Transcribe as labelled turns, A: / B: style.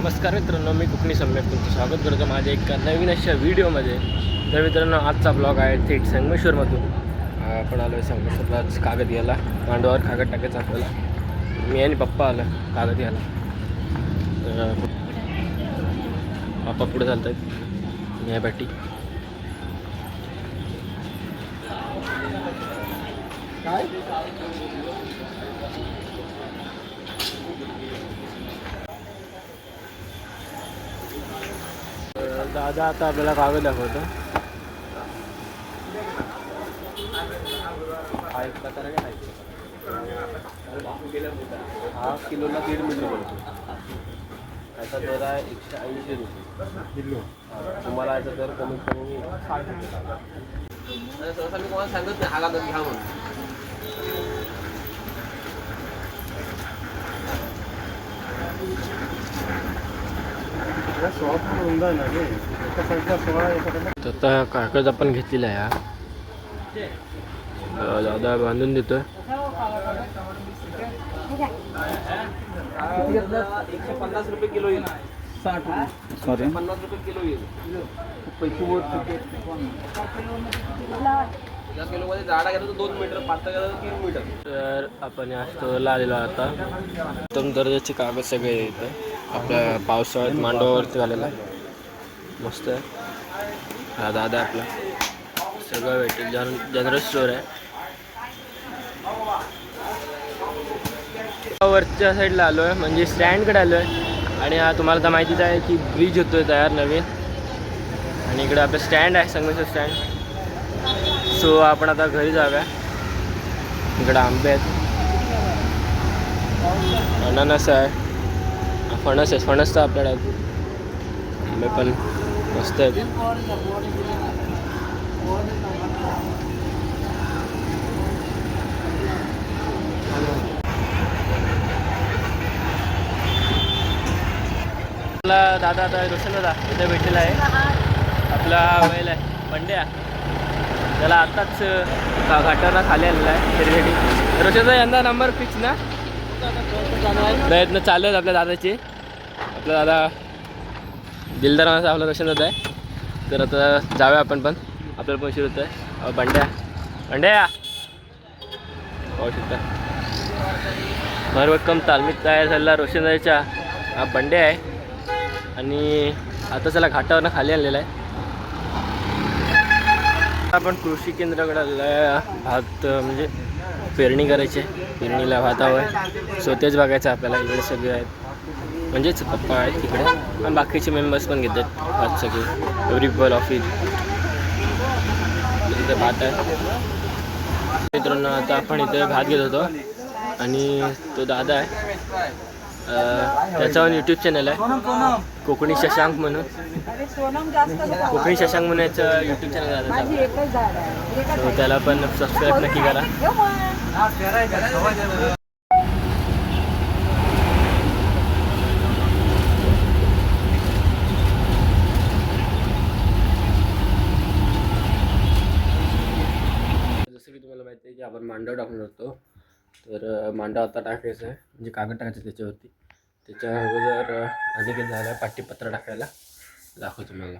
A: नमस्कार मित्रांनो, मी कोकणी सम्यक तुमचं स्वागत करतो माझ्या एका नवीन अशा व्हिडिओमध्ये. तर मित्रांनो, आजचा ब्लॉग आहे थेट संगमेश्वरमधून. आपण आलो आहे संगमेश्वरलाच कागद घ्यायला. मांडवावर कागद टाकायचा आपल्याला. मी आणि पप्पा आलं कागद घ्यायला. तर पप्पा पुढे चालत आहेत या पाठी. काय दादा आता आपल्याला कागद दाखवतो. हा एक प्रकार आहे हा किलोला 1.5 मीटर पडतो. याचा दर आहे 180 रुपये किलो. तुम्हाला याचा दर कमीत कमी 60 रुपये. सहसा मी कोणाला सांगत नाही हा कागद घ्या म्हणून. आता कागद आपण घेतलेला आहे. दादा बांधून देतोय. 150 रुपये किलो येईल. 50 रुपये किलो येईल. किलोमध्ये जाडा गेला तर 2 मीटर, पातळ गेला तर 3 मीटर. तर आपण या स्टोअरला आलेलो आता. उत्तम दर्जाचे कागद सगळे येतं. आपल्या पावसाळ्यात मांडवावरती झालेला आहे. मस्त आहे. हा दादा आपला सगळं भेटेल. जनरल स्टोअर आहे. वरच्या साईडला आलो आहे, म्हणजे स्टँडकडे आलो आहे. आणि हा तुम्हाला तर माहितीच आहे की ब्रिज होतोय तयार नवीन. आणि इकडे आपलं स्टँड आहे, संगमेश्वर स्टँड. सो आपण आता घरी जाऊया. इकडे आंबे आहेत, अननस आहे, फणस आहे. फणस तर आपल्याकडे आंबे पण मस्त आहेत. आपला दादा आता रोशन दादा इथे भेटलेला आहे. आपला बैल आहे पंड्या. त्याला आत्ताच घाटावरनं खाली आलेला आहे फिरण्यासाठी. रोशनदा यंदा नंबर फिक्स ना. प्रयत्न चालू आहेत आपल्या दादाचे. आपला दादा दिलदार माणूस आपला रोशन दादा आहे. तर आता जाऊया आपण पण. आपल्याला पण उशीर होत आहे. पंड्या पंड्या पाहू शकता. भरभक्कम तालमीत तयार झालेला रोशन दादाचा हा पंड्या आहे. आणि आता त्याला घाटावरनं खाली आणलेला आहे. आपण कृषी केंद्राकडे आलेला आहे. भात म्हणजे पेरणी करायची आहे. पेरणीला भात हवं आहे. सो तेच बघायचं आपल्याला. इकडे सगळे आहेत, म्हणजेच पप्पा आहेत तिकडे. पण बाकीचे मेंबर्स पण घेतात भात सगळे. Every people of it. इथे भात आहे मित्रांनो. आता आपण इथे भात घेत होतो. आणि तो दादा आहे, त्याच्यावर यूट्यूब चॅनल आहे कोकणी शशांक म्हणून. कोकणी शशांक म्हणून याचं यूट्यूब चॅनल आहे. सो त्याला पण सबस्क्राईब नक्की करा. जसं की तुम्हाला माहिती आहे की आपण मांडव टाकून होतो. तर मांडव आता टाकायचं आहे, म्हणजे कागद टाकायचं त्याच्यावरती. त्याच्या अगोदर अनेक झालं पाटीपत्र टाकायला दाखवतो तुम्हाला.